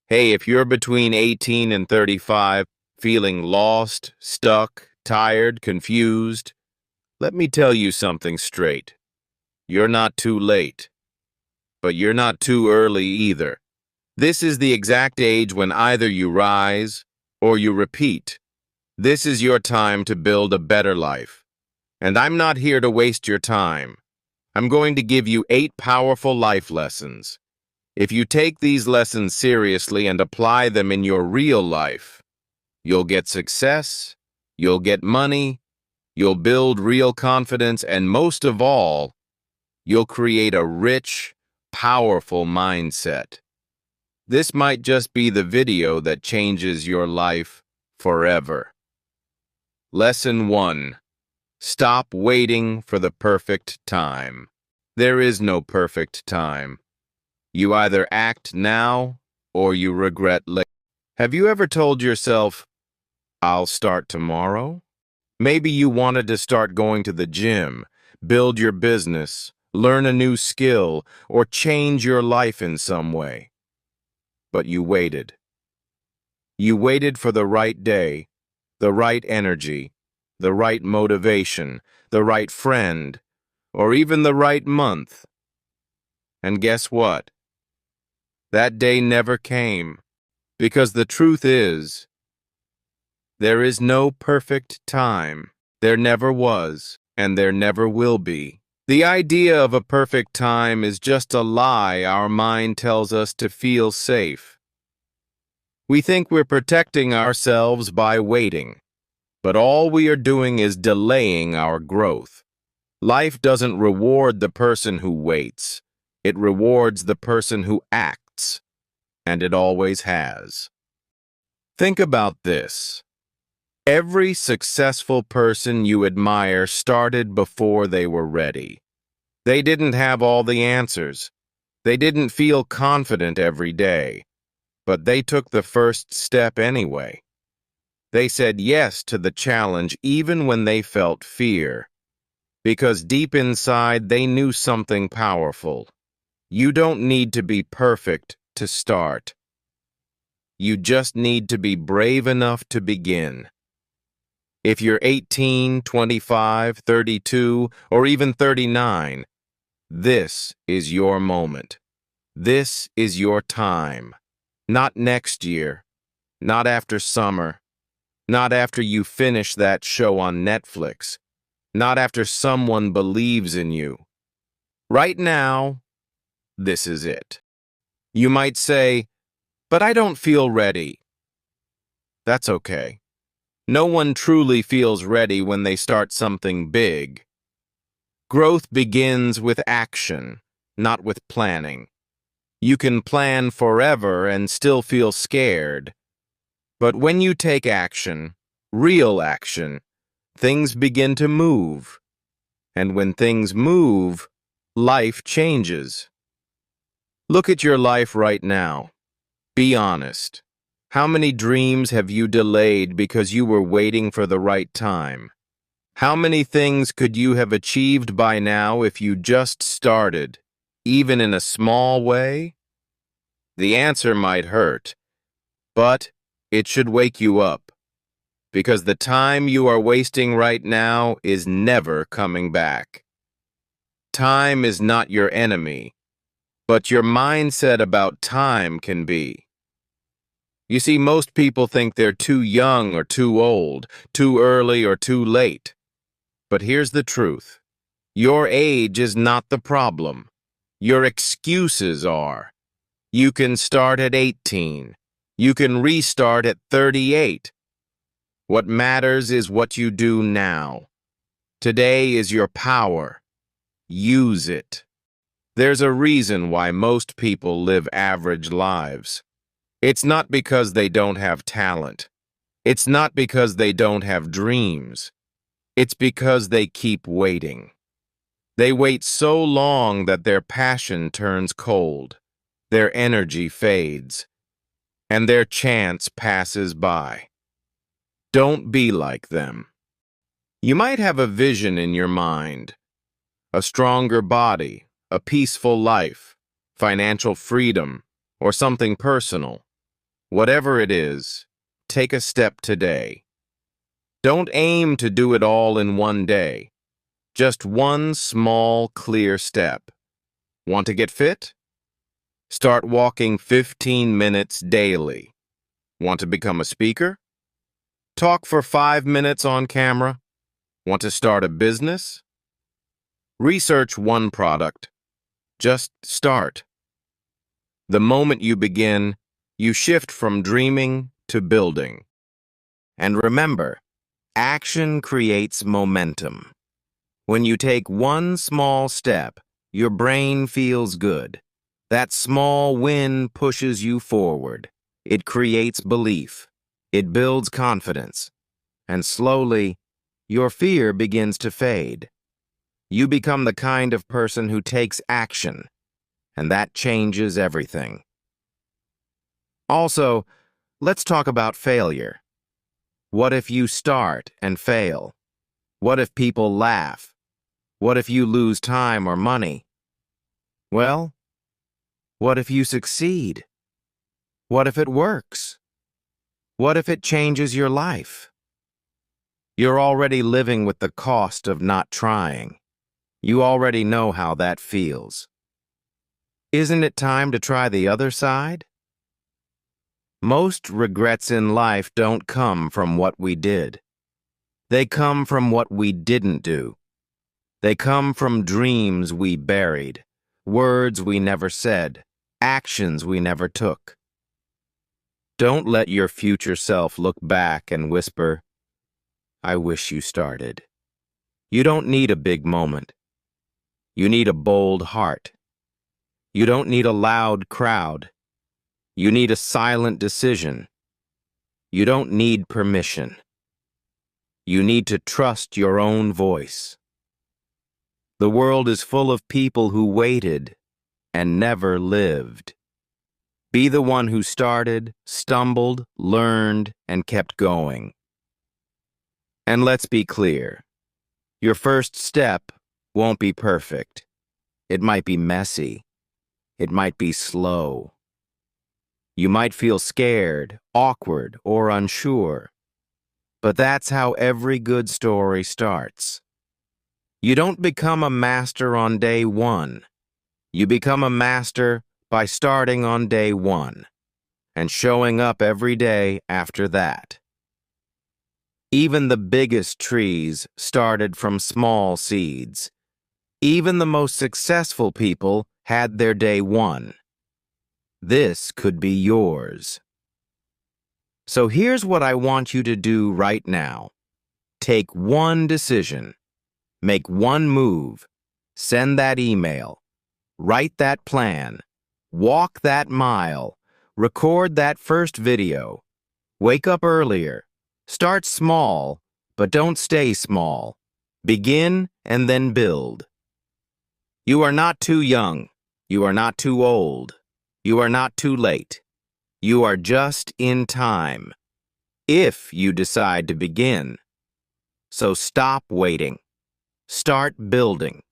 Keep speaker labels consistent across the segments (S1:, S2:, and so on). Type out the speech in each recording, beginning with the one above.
S1: Hey, if you're between 18 and 35, feeling lost, stuck, tired, confused, let me tell you something straight. You're not too late, but you're not too early either. This is the exact age when either you rise or you repeat. This is your time to build a better life. And I'm not here to waste your time. I'm going to give you 8 powerful life lessons. If you take these lessons seriously and apply them in your real life, you'll get success, you'll get money, you'll build real confidence, and most of all, you'll create a rich, powerful mindset. This might just be the video that changes your life forever. Lesson 1. Stop waiting for the perfect time. There is no perfect time. You either act now or you regret later. Have you ever told yourself, I'll start tomorrow? Maybe you wanted to start going to the gym, build your business, learn a new skill, or change your life in some way. But you waited. You waited for the right day, the right energy, the right motivation, the right friend, or even the right month. And guess what? That day never came, because the truth is, there is no perfect time. There never was, and there never will be. The idea of a perfect time is just a lie our mind tells us to feel safe. We think we're protecting ourselves by waiting, but all we are doing is delaying our growth. Life doesn't reward the person who waits. It rewards the person who acts, and it always has. Think about this. Every successful person you admire started before they were ready. They didn't have all the answers. They didn't feel confident every day, but they took the first step anyway. They said yes to the challenge even when they felt fear, because deep inside they knew something powerful. You don't need to be perfect to start. You just need to be brave enough to begin. If you're 18, 25, 32, or even 39, this is your moment. This is your time. Not next year, not after summer, not after you finish that show on Netflix, not after someone believes in you. Right now, this is it. You might say, but I don't feel ready. That's okay. No one truly feels ready when they start something big. Growth begins with action, not with planning. You can plan forever and still feel scared. But when you take action, real action, things begin to move. And when things move, life changes. Look at your life right now. Be honest. How many dreams have you delayed because you were waiting for the right time? How many things could you have achieved by now if you just started, even in a small way? The answer might hurt, but it should wake you up, because the time you are wasting right now is never coming back. Time is not your enemy, but your mindset about time can be. You see, most people think they're too young or too old, too early or too late. But here's the truth. Your age is not the problem. Your excuses are. You can start at 18. You can restart at 38. What matters is what you do now. Today is your power. Use it. There's a reason why most people live average lives. It's not because they don't have talent. It's not because they don't have dreams. It's because they keep waiting. They wait so long that their passion turns cold, their energy fades, and their chance passes by. Don't be like them. You might have a vision in your mind, a stronger body, a peaceful life, financial freedom, or something personal. Whatever it is, take a step today. Don't aim to do it all in one day. Just one small, clear step. Want to get fit? Start walking 15 minutes daily. Want to become a speaker? Talk for 5 minutes on camera. Want to start a business? Research one product. Just start. The moment you begin, you shift from dreaming to building. And remember, action creates momentum. When you take one small step, your brain feels good. That small win pushes you forward. It creates belief. It builds confidence. And slowly, your fear begins to fade. You become the kind of person who takes action, and that changes everything. Also, let's talk about failure. What if you start and fail? What if people laugh? What if you lose time or money? Well, what if you succeed? What if it works? What if it changes your life? You're already living with the cost of not trying. You already know how that feels. Isn't it time to try the other side? Most regrets in life don't come from what we did. They come from what we didn't do. They come from dreams we buried, words we never said, actions we never took. Don't let your future self look back and whisper, "I wish you started." You don't need a big moment. You need a bold heart. You don't need a loud crowd. You need a silent decision. You don't need permission. You need to trust your own voice. The world is full of people who waited and never lived. Be the one who started, stumbled, learned, and kept going. And let's be clear, your first step won't be perfect. It might be messy. It might be slow. You might feel scared, awkward, or unsure. But that's how every good story starts. You don't become a master on day one. You become a master by starting on day one and showing up every day after that. Even the biggest trees started from small seeds. Even the most successful people had their day one. This could be yours. So here's what I want you to do right now. Take one decision. Make one move. Send that email. Write that plan. Walk that mile. Record that first video. Wake up earlier. Start small, but don't stay small. Begin and then build. You are not too young. You are not too old. You are not too late. You are just in time, if you decide to begin. So stop waiting. Start building.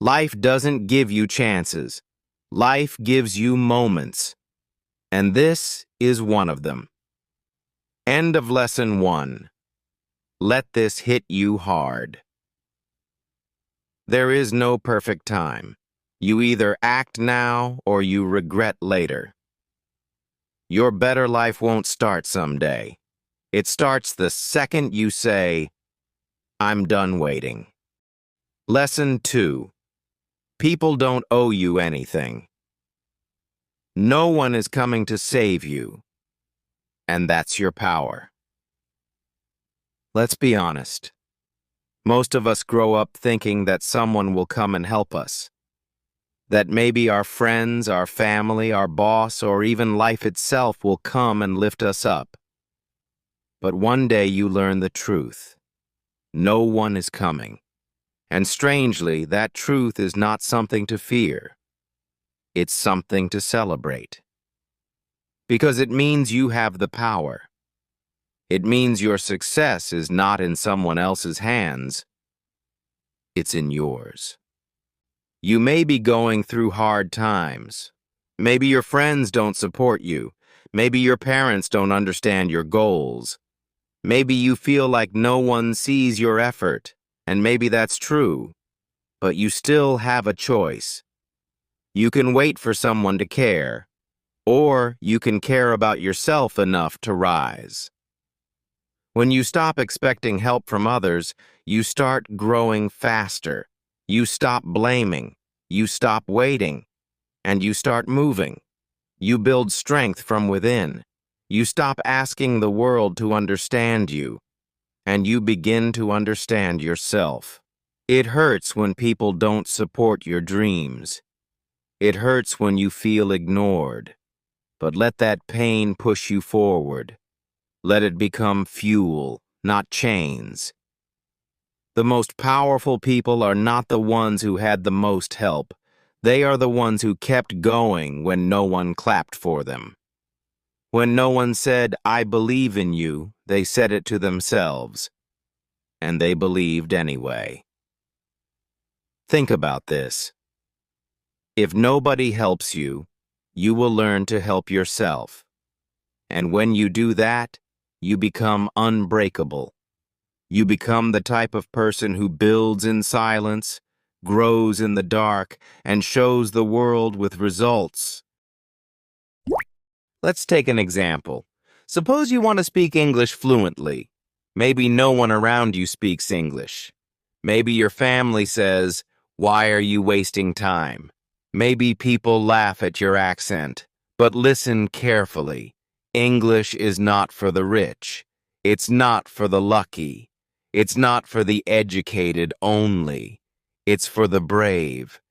S1: Life doesn't give you chances. Life gives you moments. And this is one of them. End of lesson 1. Let this hit you hard. There is no perfect time. You either act now or you regret later. Your better life won't start someday. It starts the second you say, "I'm done waiting." Lesson 2. People don't owe you anything. No one is coming to save you. And that's your power. Let's be honest. Most of us grow up thinking that someone will come and help us. That maybe our friends, our family, our boss, or even life itself will come and lift us up. But one day you learn the truth. No one is coming. And strangely, that truth is not something to fear. It's something to celebrate. Because it means you have the power. It means your success is not in someone else's hands. It's in yours. You may be going through hard times. Maybe your friends don't support you. Maybe your parents don't understand your goals. Maybe you feel like no one sees your effort, and maybe that's true. But you still have a choice. You can wait for someone to care, or you can care about yourself enough to rise. When you stop expecting help from others, you start growing faster. You stop blaming. You stop waiting. And you start moving. You build strength from within. You stop asking the world to understand you, and you begin to understand yourself. It hurts when people don't support your dreams. It hurts when you feel ignored. But let that pain push you forward. Let it become fuel, not chains. The most powerful people are not the ones who had the most help. They are the ones who kept going when no one clapped for them. When no one said, "I believe in you," they said it to themselves. And they believed anyway. Think about this. If nobody helps you, you will learn to help yourself. And when you do that, you become unbreakable. You become the type of person who builds in silence, grows in the dark, and shows the world with results. Let's take an example. Suppose you want to speak English fluently. Maybe no one around you speaks English. Maybe your family says, "Why are you wasting time?" Maybe people laugh at your accent. But listen carefully. English is not for the rich. It's not for the lucky. It's not for the educated only. It's for the brave.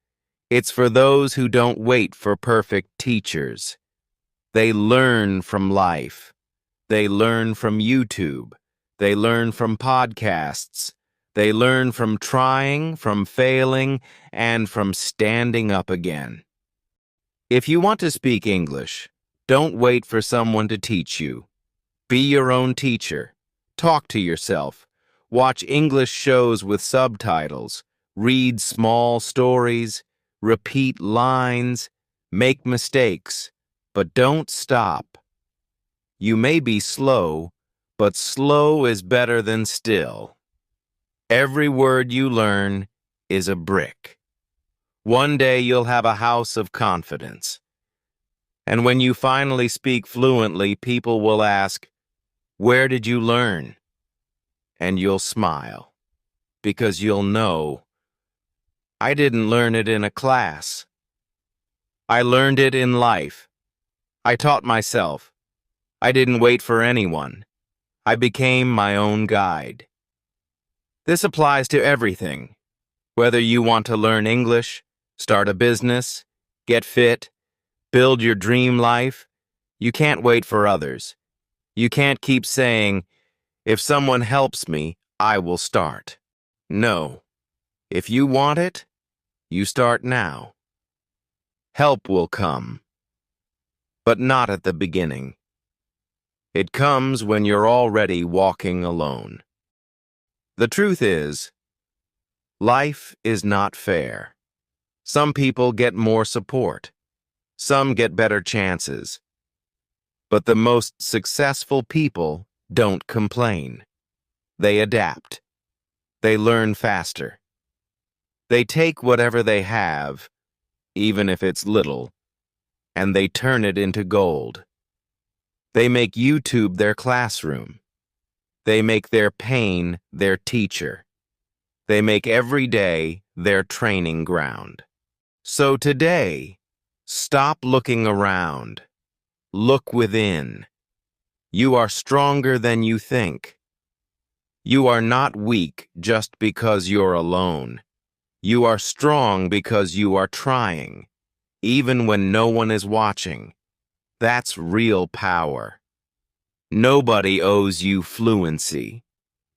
S1: It's for those who don't wait for perfect teachers. They learn from life. They learn from YouTube. They learn from podcasts. They learn from trying, from failing, and from standing up again. If you want to speak English, don't wait for someone to teach you. Be your own teacher. Talk to yourself. Watch English shows with subtitles. Read small stories. Repeat lines. Make mistakes. But don't stop. You may be slow, but slow is better than still. Every word you learn is a brick. One day you'll have a house of confidence. And when you finally speak fluently, people will ask, "Where did you learn?" And you'll smile, because you'll know, I didn't learn it in a class. I learned it in life. I taught myself. I didn't wait for anyone. I became my own guide. This applies to everything. Whether you want to learn English, start a business, get fit, build your dream life, you can't wait for others. You can't keep saying, "If someone helps me, I will start." No. If you want it, you start now. Help will come, but not at the beginning. It comes when you're already walking alone. The truth is, life is not fair. Some people get more support. Some get better chances. But the most successful people don't complain. They adapt. They learn faster. They take whatever they have, even if it's little, and they turn it into gold. They make YouTube their classroom. They make their pain their teacher. They make every day their training ground. So today, stop looking around. Look within. You are stronger than you think. You are not weak just because you're alone. You are strong because you are trying, even when no one is watching. That's real power. Nobody owes you fluency.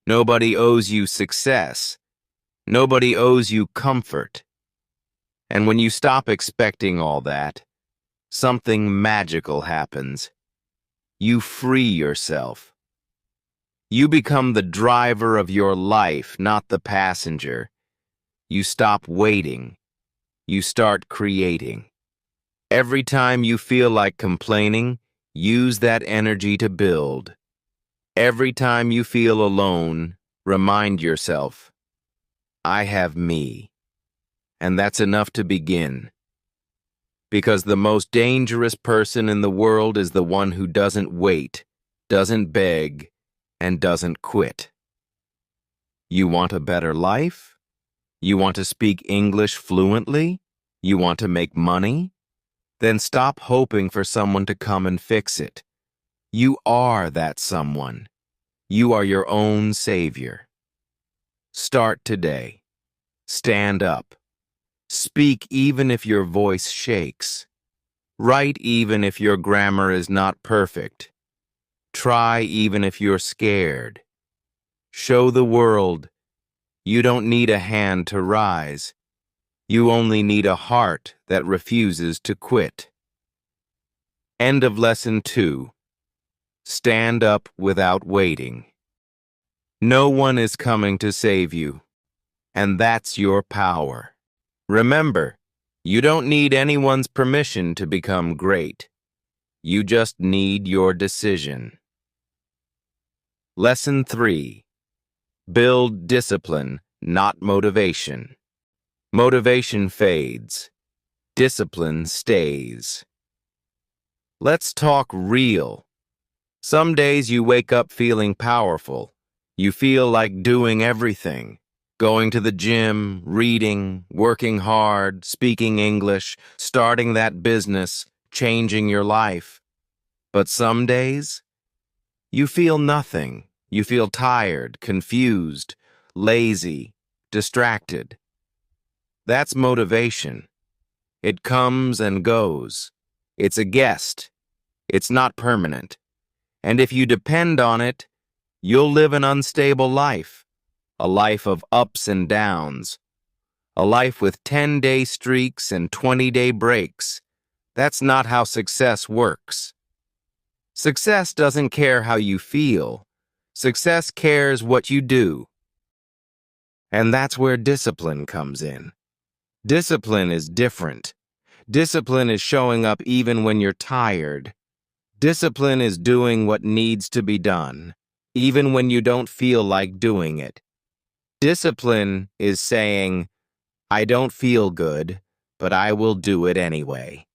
S1: Nobody owes you success. Nobody owes you comfort. And when you stop expecting all that, something magical happens. You free yourself. You become the driver of your life, not the passenger. You stop waiting. You start creating. Every time you feel like complaining, Use that energy to build. Every time you feel alone, remind yourself, I have me. And that's enough to begin. Because the most dangerous person in the world is the one who doesn't wait, doesn't beg, and doesn't quit. You want a better life? You want to speak English fluently? You want to make money? Then stop hoping for someone to come and fix it. You are that someone. You are your own savior. Start today. Stand up. Speak even if your voice shakes. Write even if your grammar is not perfect. Try even if you're scared. Show the world you don't need a hand to rise. You only need a heart that refuses to quit. End of Lesson 2. Stand up without waiting. No one is coming to save you, and that's your power. Remember, you don't need anyone's permission to become great. You just need your decision. Lesson 3. Build discipline, not motivation. Motivation fades. Discipline stays. Let's talk real. Some days you wake up feeling powerful. You feel like doing everything. Going to the gym, reading, working hard, speaking English, starting that business, changing your life. But some days, you feel nothing. You feel tired, confused, lazy, distracted. That's motivation. It comes and goes. It's a guest. It's not permanent. And if you depend on it, you'll live an unstable life. A life of ups and downs. A life with 10-day streaks and 20-day breaks. That's not how success works. Success doesn't care how you feel. Success cares what you do. And that's where discipline comes in. Discipline is different. Discipline is showing up even when you're tired. Discipline is doing what needs to be done, even when you don't feel like doing it. Discipline is saying, I don't feel good, but I will do it anyway.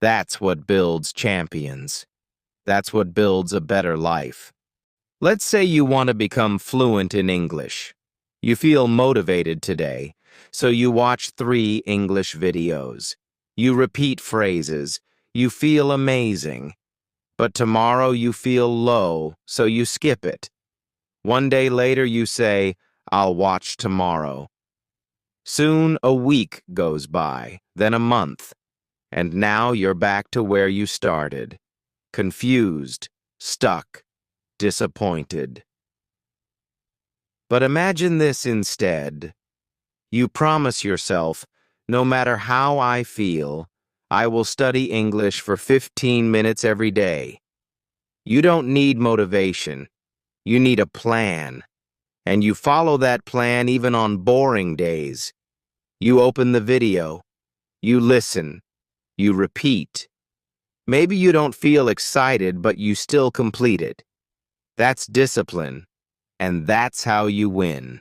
S1: That's what builds champions. That's what builds a better life. Let's say you want to become fluent in English. You feel motivated today, so you watch 3 English videos. You repeat phrases. You feel amazing. But tomorrow you feel low, so you skip it. One day later you say, I'll watch tomorrow. Soon a week goes by, then a month, and now you're back to where you started. Confused, stuck, disappointed. But imagine this instead. You promise yourself, no matter how I feel, I will study English for 15 minutes every day. You don't need motivation. You need a plan. And you follow that plan even on boring days. You open the video. You listen. You repeat. Maybe you don't feel excited, but you still complete it. That's discipline. And that's how you win.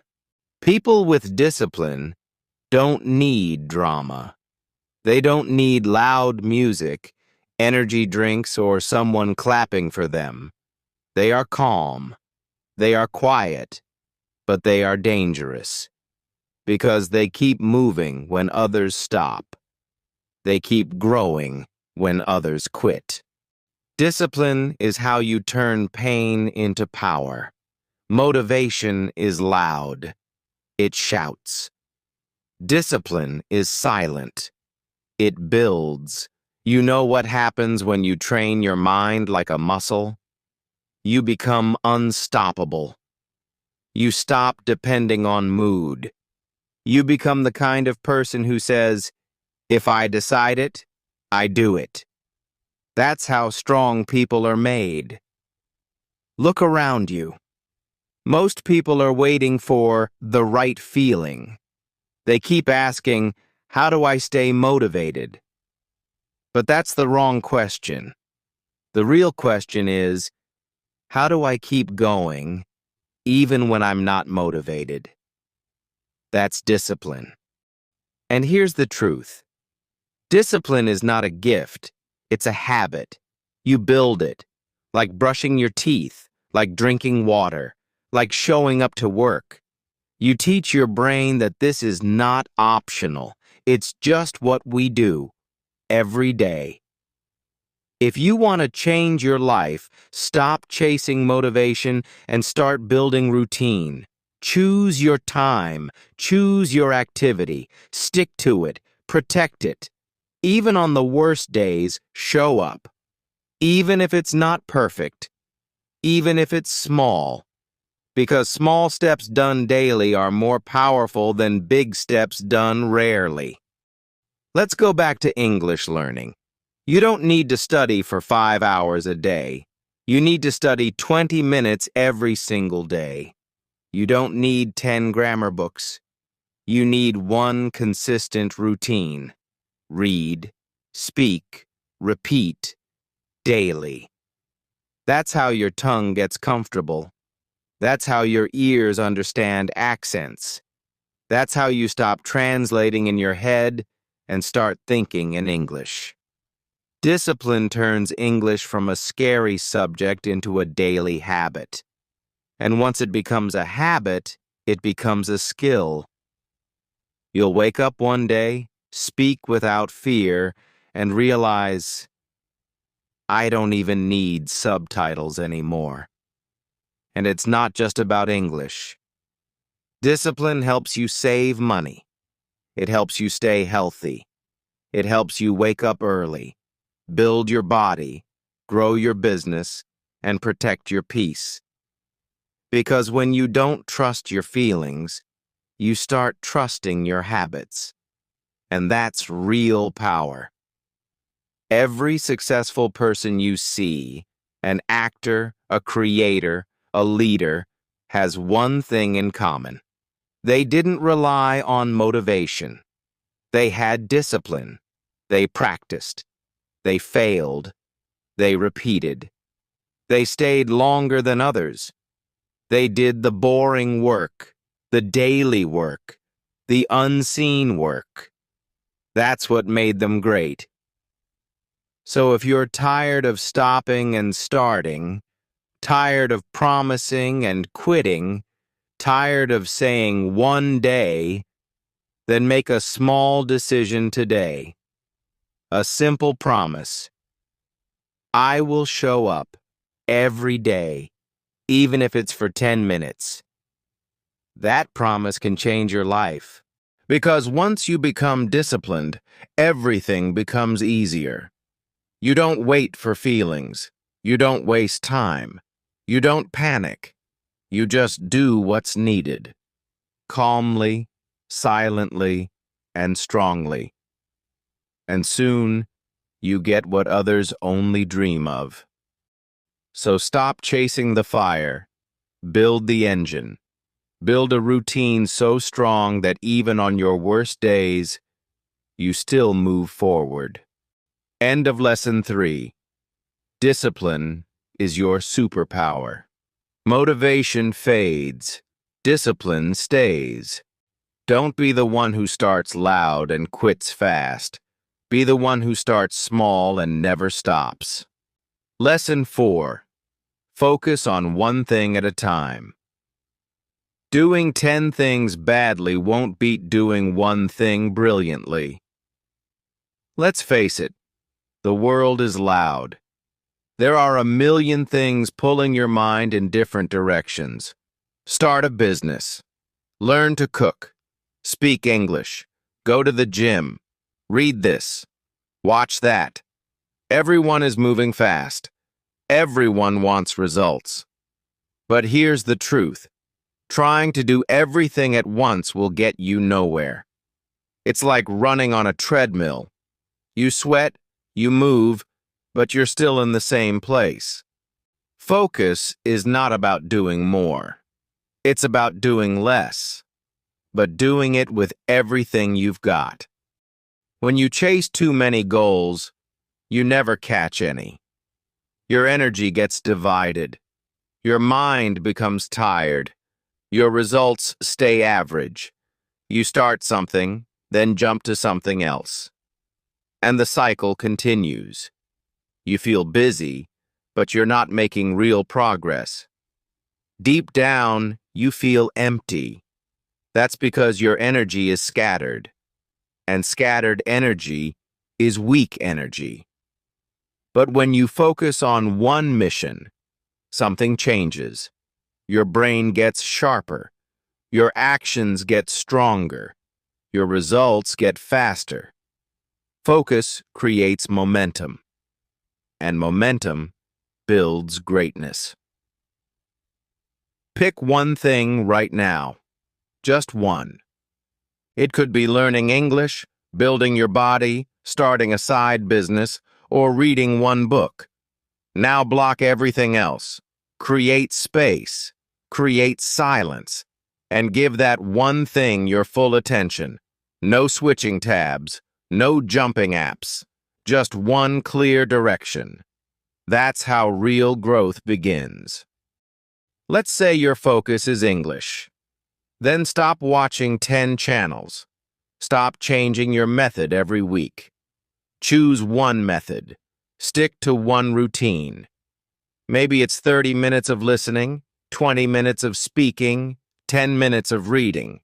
S1: People with discipline don't need drama. They don't need loud music, energy drinks, or someone clapping for them. They are calm. They are quiet. But they are dangerous. Because they keep moving when others stop. They keep growing when others quit. Discipline is how you turn pain into power. Motivation is loud. It shouts. Discipline is silent. It builds. You know what happens when you train your mind like a muscle? You become unstoppable. You stop depending on mood. You become the kind of person who says, if I decide it, I do it. That's how strong people are made. Look around you. Most people are waiting for the right feeling. They keep asking, how do I stay motivated? But that's the wrong question. The real question is, how do I keep going even when I'm not motivated? That's discipline. And here's the truth. Discipline is not a gift, it's a habit. You build it, like brushing your teeth, like drinking water, like showing up to work. You teach your brain that this is not optional. It's just what we do every day. If you want to change your life, stop chasing motivation and start building routine. Choose your time, choose your activity, stick to it, protect it. Even on the worst days, show up. Even if it's not perfect, even if it's small. Because small steps done daily are more powerful than big steps done rarely. Let's go back to English learning. You don't need to study for 5 hours a day. You need to study 20 minutes every single day. You don't need 10 grammar books. You need one consistent routine. Read, speak, repeat, daily. That's how your tongue gets comfortable. That's how your ears understand accents. That's how you stop translating in your head and start thinking in English. Discipline turns English from a scary subject into a daily habit. And once it becomes a habit, it becomes a skill. You'll wake up one day, speak without fear, and realize, I don't even need subtitles anymore. And it's not just about English. Discipline helps you save money. It helps you stay healthy. It helps you wake up early, build your body, grow your business, and protect your peace. Because when you don't trust your feelings, you start trusting your habits. And that's real power. Every successful person you see, an actor, a creator, a leader, has one thing in common. They didn't rely on motivation. They had discipline. They practiced. They failed. They repeated. They stayed longer than others. They did the boring work, the daily work, the unseen work. That's what made them great. So if you're tired of stopping and starting, tired of promising and quitting, tired of saying one day, then make a small decision today. A simple promise. I will show up every day, even if it's for 10 minutes. That promise can change your life. Because once you become disciplined, everything becomes easier. You don't wait for feelings. You don't waste time. You don't panic. You just do what's needed. Calmly, silently, and strongly. And soon, you get what others only dream of. So stop chasing the fire. Build the engine. Build a routine so strong that even on your worst days, you still move forward. End of Lesson 3. Discipline is your superpower. Motivation fades. Discipline stays. Don't be the one who starts loud and quits fast. Be the one who starts small and never stops. Lesson 4. Focus on one thing at a time. Doing 10 things badly won't beat doing one thing brilliantly. Let's face it, the world is loud. There are a million things pulling your mind in different directions. Start a business. Learn to cook. Speak English. Go to the gym. Read this. Watch that. Everyone is moving fast. Everyone wants results. But here's the truth. Trying to do everything at once will get you nowhere. It's like running on a treadmill. You sweat, you move, but you're still in the same place. Focus is not about doing more. It's about doing less, but doing it with everything you've got. When you chase too many goals, you never catch any. Your energy gets divided. Your mind becomes tired. Your results stay average. You start something, then jump to something else. And the cycle continues. You feel busy, but you're not making real progress. Deep down, you feel empty. That's because your energy is scattered. And scattered energy is weak energy. But when you focus on one mission, something changes. Your brain gets sharper. Your actions get stronger. Your results get faster. Focus creates momentum. And momentum builds greatness. Pick one thing right now. Just one. It could be learning English, building your body, starting a side business, or reading one book. Now block everything else. Create space. Create silence. And give that one thing your full attention. No switching tabs. No jumping apps. Just one clear direction. That's how real growth begins. Let's say your focus is English. Then stop watching 10 channels. Stop changing your method every week. Choose one method. Stick to one routine. Maybe it's 30 minutes of listening, 20 minutes of speaking, 10 minutes of reading.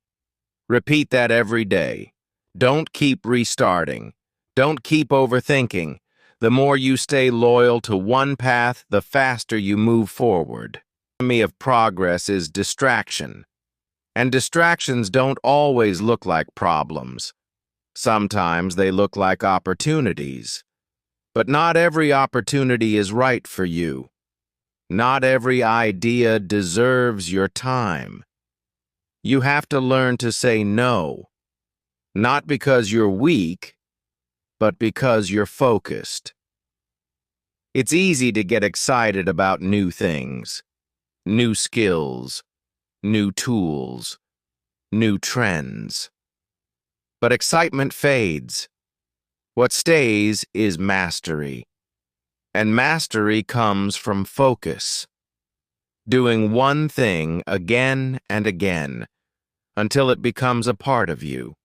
S1: Repeat that every day. Don't keep restarting. Don't keep overthinking. The more you stay loyal to one path, the faster you move forward. The enemy of progress is distraction. And distractions don't always look like problems. Sometimes they look like opportunities. But not every opportunity is right for you. Not every idea deserves your time. You have to learn to say no. Not because you're weak, but because you're focused. It's easy to get excited about new things, new skills, new tools, new trends. But excitement fades. What stays is mastery. And mastery comes from focus. Doing one thing again and again until it becomes a part of you.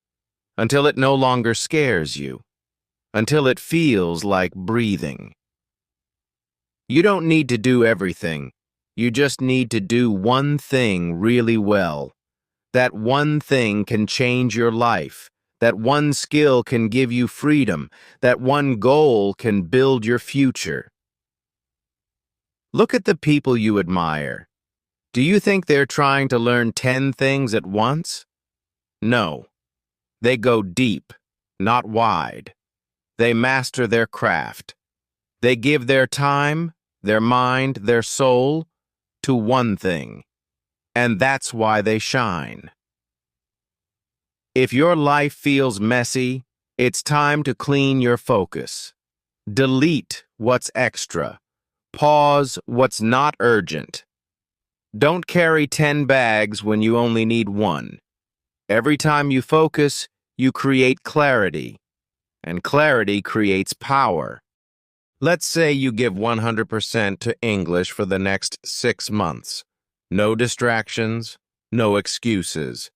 S1: Until it no longer scares you. Until it feels like breathing. You don't need to do everything. You just need to do one thing really well. That one thing can change your life. That one skill can give you freedom. That one goal can build your future. Look at the people you admire. Do you think they're trying to learn 10 things at once? No. They go deep, not wide. They master their craft. They give their time, their mind, their soul to one thing. And that's why they shine. If your life feels messy, it's time to clean your focus. Delete what's extra. Pause what's not urgent. Don't carry 10 bags when you only need one. Every time you focus, you create clarity. And clarity creates power. Let's say you give 100% to English for the next 6 months. No distractions, no excuses.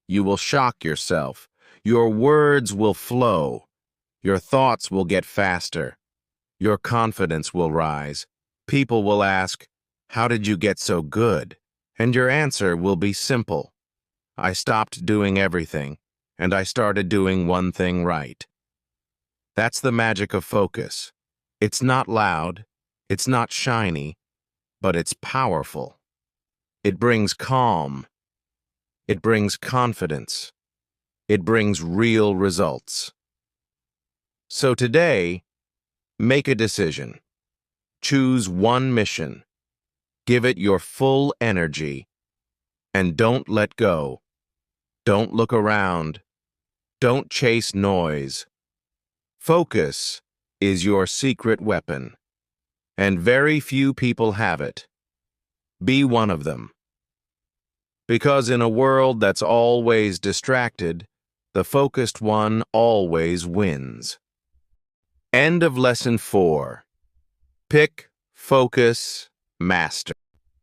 S1: You will shock yourself. Your words will flow. Your thoughts will get faster. Your confidence will rise. People will ask, "How did you get so good?" And your answer will be simple. I stopped doing everything, and I started doing one thing right. That's the magic of focus. It's not loud, it's not shiny, but it's powerful. It brings calm. It brings confidence. It brings real results. So today, make a decision. Choose one mission. Give it your full energy. And don't let go. Don't look around. Don't chase noise. Focus is your secret weapon. And very few people have it. Be one of them. Because in a world that's always distracted, the focused one always wins. End of Lesson 4. Pick focus, master.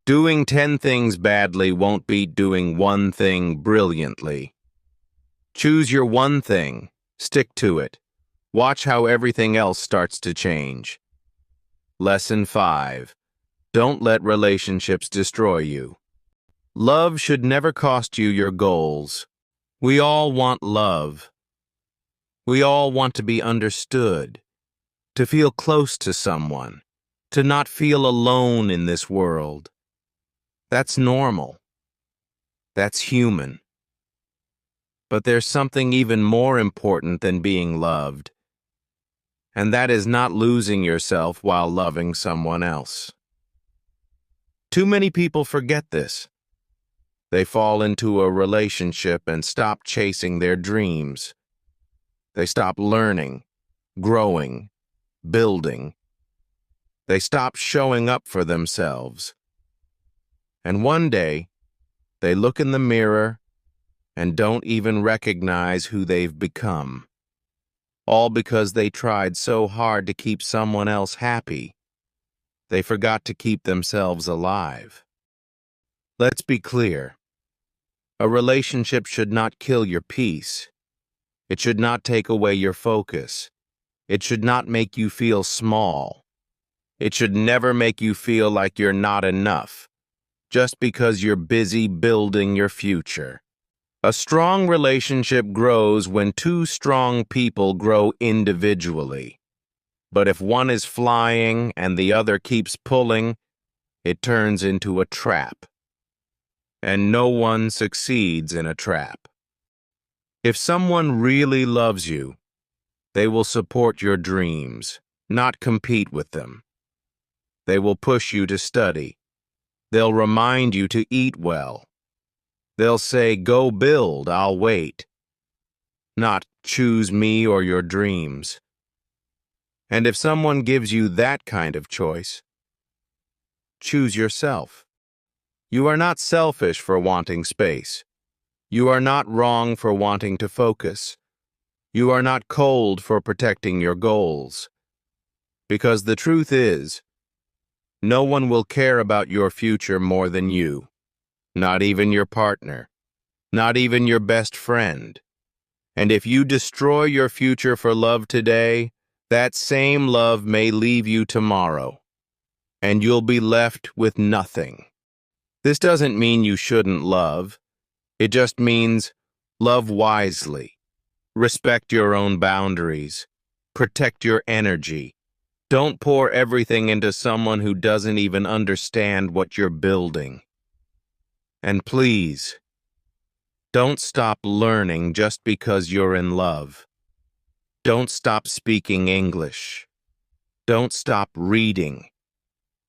S1: Doing 10 things badly won't beat doing one thing brilliantly. Choose your one thing, stick to it. Watch how everything else starts to change. Lesson 5. Don't let relationships destroy you. Love should never cost you your goals. We all want love. We all want to be understood, to feel close to someone, to not feel alone in this world. That's normal. That's human. But there's something even more important than being loved, and that is not losing yourself while loving someone else. Too many people forget this. They fall into a relationship and stop chasing their dreams. They stop learning, growing, building. They stop showing up for themselves. And one day, they look in the mirror and don't even recognize who they've become. All because they tried so hard to keep someone else happy. They forgot to keep themselves alive. Let's be clear. A relationship should not kill your peace. It should not take away your focus. It should not make you feel small. It should never make you feel like you're not enough, just because you're busy building your future. A strong relationship grows when two strong people grow individually. But if one is flying and the other keeps pulling, it turns into a trap. And no one succeeds in a trap. If someone really loves you, they will support your dreams, not compete with them. They will push you to study. They'll remind you to eat well. They'll say, "Go build, I'll wait." Not choose me or your dreams. And if someone gives you that kind of choice, choose yourself. You are not selfish for wanting space. You are not wrong for wanting to focus. You are not cold for protecting your goals. Because the truth is, no one will care about your future more than you. Not even your partner. Not even your best friend. And if you destroy your future for love today, that same love may leave you tomorrow, and you'll be left with nothing. This doesn't mean you shouldn't love. It just means love wisely. Respect your own boundaries. Protect your energy. Don't pour everything into someone who doesn't even understand what you're building. And please, don't stop learning just because you're in love. Don't stop speaking English. Don't stop reading.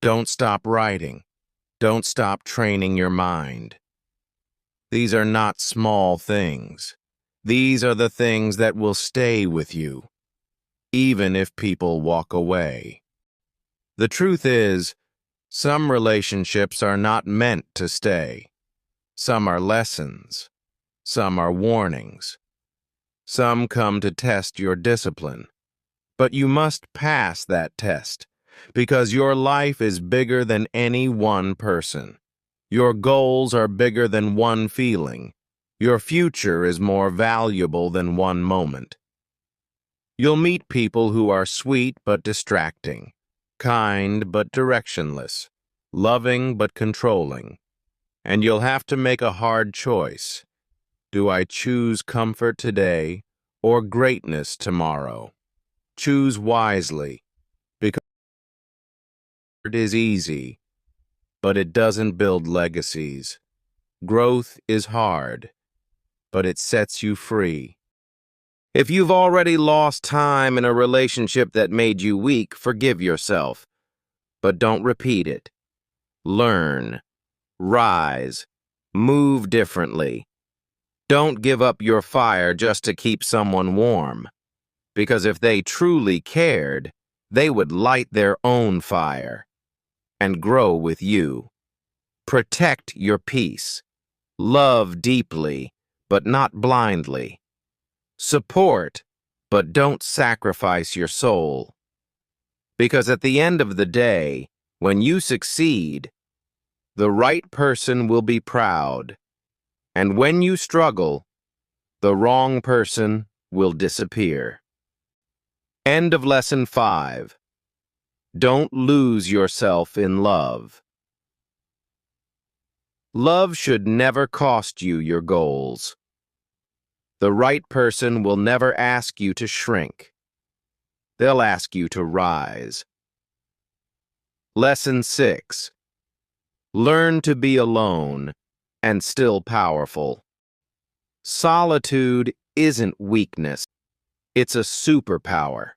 S1: Don't stop writing. Don't stop training your mind. These are not small things. These are the things that will stay with you, even if people walk away. The truth is, some relationships are not meant to stay. Some are lessons. Some are warnings. Some come to test your discipline. But you must pass that test, because your life is bigger than any one person. Your goals are bigger than one feeling. Your future is more valuable than one moment. You'll meet people who are sweet but distracting, kind but directionless, loving but controlling. And you'll have to make a hard choice. Do I choose comfort today or greatness tomorrow? Choose wisely, because it is easy, but it doesn't build legacies. Growth is hard, but it sets you free. If you've already lost time in a relationship that made you weak, forgive yourself, but don't repeat it. Learn, rise, move differently. Don't give up your fire just to keep someone warm, because if they truly cared, they would light their own fire and grow with you. Protect your peace. Love deeply, but not blindly. Support, but don't sacrifice your soul. Because at the end of the day, When you succeed, the right person will be proud. And when you struggle, the wrong person will disappear. End of Lesson 5. Don't lose yourself in love. Love should never cost you your goals. The right person will never ask you to shrink. They'll ask you to rise. Lesson 6. Learn to be alone and still powerful. Solitude isn't weakness. It's a superpower.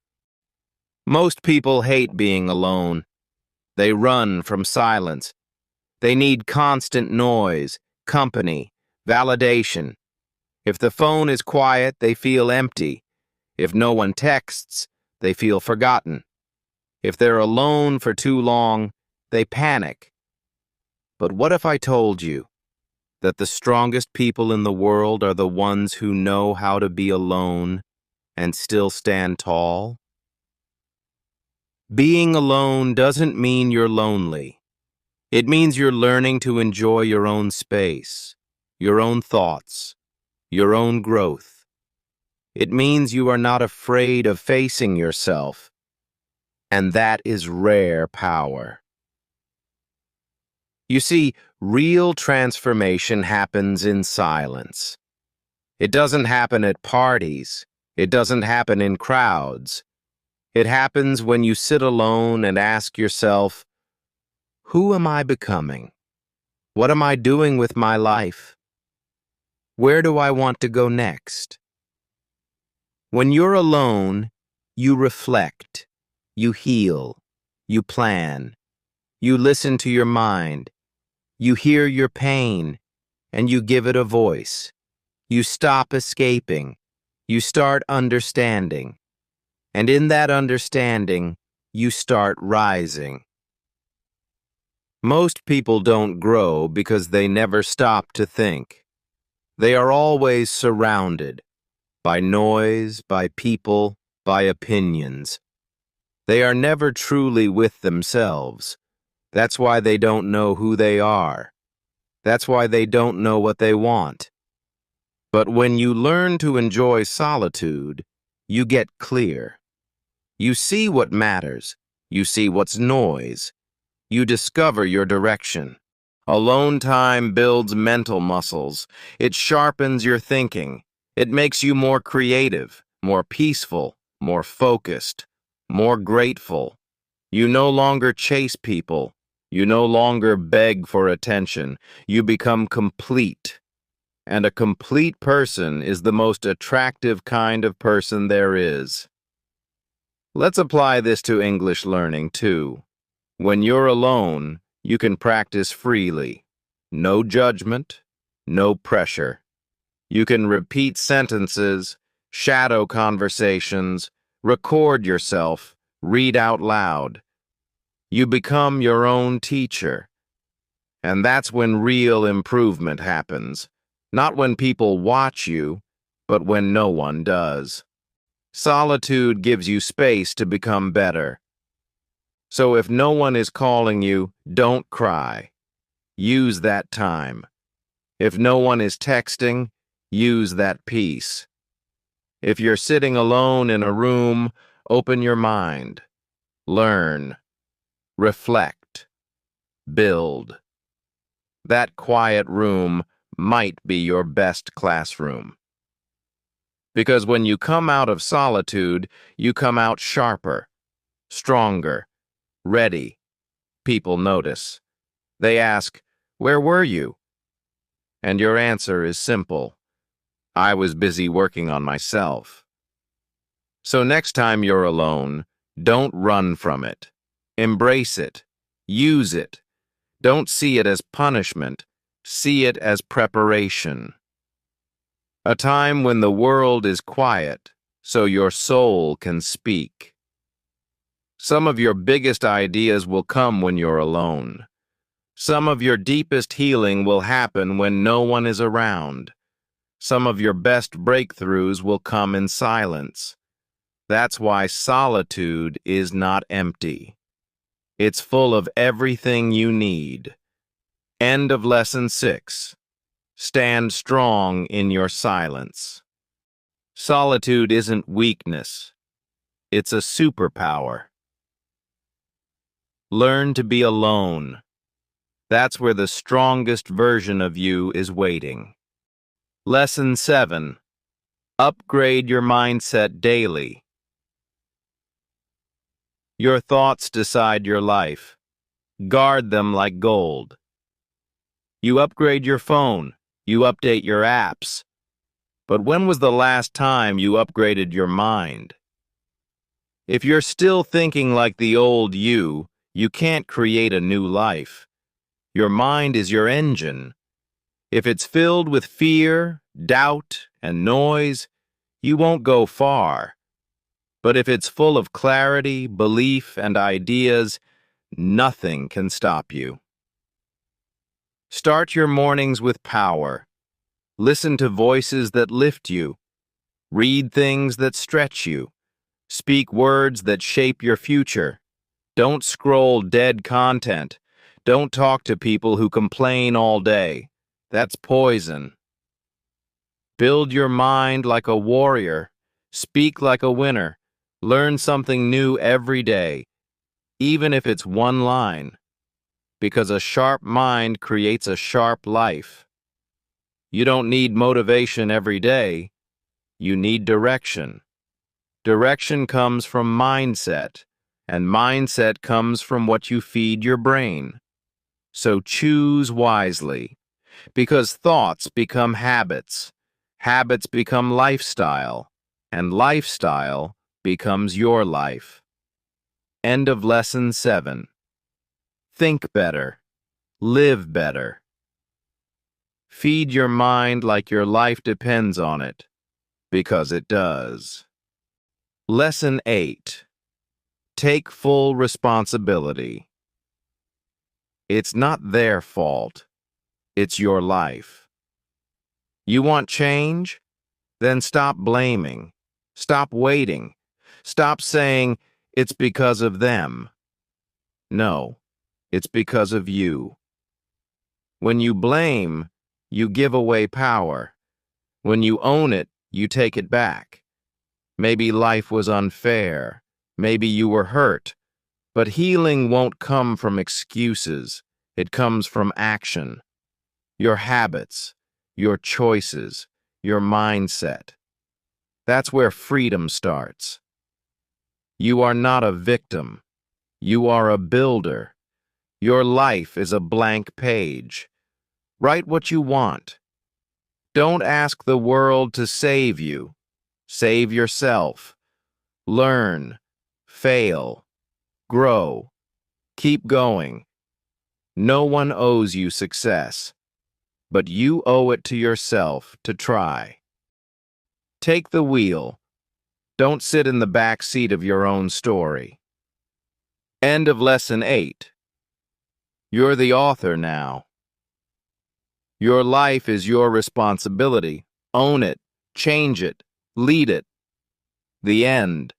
S1: Most people hate being alone. They run from silence. They need constant noise, company, validation. If the phone is quiet, they feel empty. If no one texts, they feel forgotten. If they're alone for too long, they panic. But what if I told you that the strongest people in the world are the ones who know how to be alone and still stand tall? Being alone doesn't mean you're lonely. It means you're learning to enjoy your own space, your own thoughts, your own growth. It means you are not afraid of facing yourself, and that is rare power. You see, real transformation happens in silence. It doesn't happen at parties. It doesn't happen in crowds. It happens when you sit alone and ask yourself, who am I becoming? What am I doing with my life? Where do I want to go next? When you're alone, you reflect, you heal, you plan, you listen to your mind, you hear your pain, and you give it a voice. You stop escaping, you start understanding, and in that understanding, you start rising. Most people don't grow because they never stop to think. They are always surrounded by noise, by people, by opinions. They are never truly with themselves. That's why they don't know who they are. That's why they don't know what they want. But when you learn to enjoy solitude, you get clear. You see what matters. You see what's noise. You discover your direction. Alone time builds mental muscles. It sharpens your thinking. It makes you more creative, more peaceful, more focused, more grateful. You no longer chase people. You no longer beg for attention. You become complete. And a complete person is the most attractive kind of person there is. Let's apply this to English learning, too. When you're alone, you can practice freely. No judgment, no pressure. You can repeat sentences, shadow conversations, record yourself, read out loud. You become your own teacher. And that's when real improvement happens. Not when people watch you, but when no one does. Solitude gives you space to become better. So if no one is calling you, don't cry. Use that time. If no one is texting, use that peace. If you're sitting alone in a room, open your mind. Learn. Reflect. Build. That quiet room might be your best classroom. Because when you come out of solitude, you come out sharper, stronger, ready. People notice. They ask, "Where were you?" And your answer is simple. I was busy working on myself. So next time you're alone, don't run from it. Embrace it. Use it. Don't see it as punishment. See it as preparation. A time when the world is quiet, so your soul can speak. Some of your biggest ideas will come when you're alone. Some of your deepest healing will happen when no one is around. Some of your best breakthroughs will come in silence. That's why solitude is not empty. It's full of everything you need. End of Lesson 6. Stand strong in your silence. Solitude isn't weakness. It's a superpower. Learn to be alone. That's where the strongest version of you is waiting. Lesson 7. Upgrade your mindset daily. Your thoughts decide your life. Guard them like gold. You upgrade your phone. You update your apps. But when was the last time you upgraded your mind? If you're still thinking like the old you can't create a new life. Your mind is your engine. If it's filled with fear, doubt, and noise, you won't go far. But if it's full of clarity, belief, and ideas, nothing can stop you. Start your mornings with power. Listen to voices that lift you. Read things that stretch you. Speak words that shape your future. Don't scroll dead content. Don't talk to people who complain all day. That's poison. Build your mind like a warrior. Speak like a winner. Learn something new every day, even if it's one line, because a sharp mind creates a sharp life. You don't need motivation every day. You need direction. Direction comes from mindset, and mindset comes from what you feed your brain. So choose wisely, because thoughts become habits, habits become lifestyle, and lifestyle becomes your life. End of Lesson 7. Think better. Live better. Feed your mind like your life depends on it, because it does. Lesson 8. Take full responsibility. It's not their fault. It's your life. You want change? Then stop blaming. Stop waiting. Stop saying, it's because of them. No, it's because of you. When you blame, you give away power. When you own it, you take it back. Maybe life was unfair. Maybe you were hurt. But healing won't come from excuses. It comes from action. Your habits, your choices, your mindset. That's where freedom starts. You are not a victim. You are a builder. Your life is a blank page. Write what you want. Don't ask the world to save you. Save yourself. Learn. Fail. Grow. Keep going. No one owes you success, but you owe it to yourself to try. Take the wheel. Don't sit in the back seat of your own story. End of Lesson 8. You're the author now. Your life is your responsibility. Own it. Change it. Lead it. The end.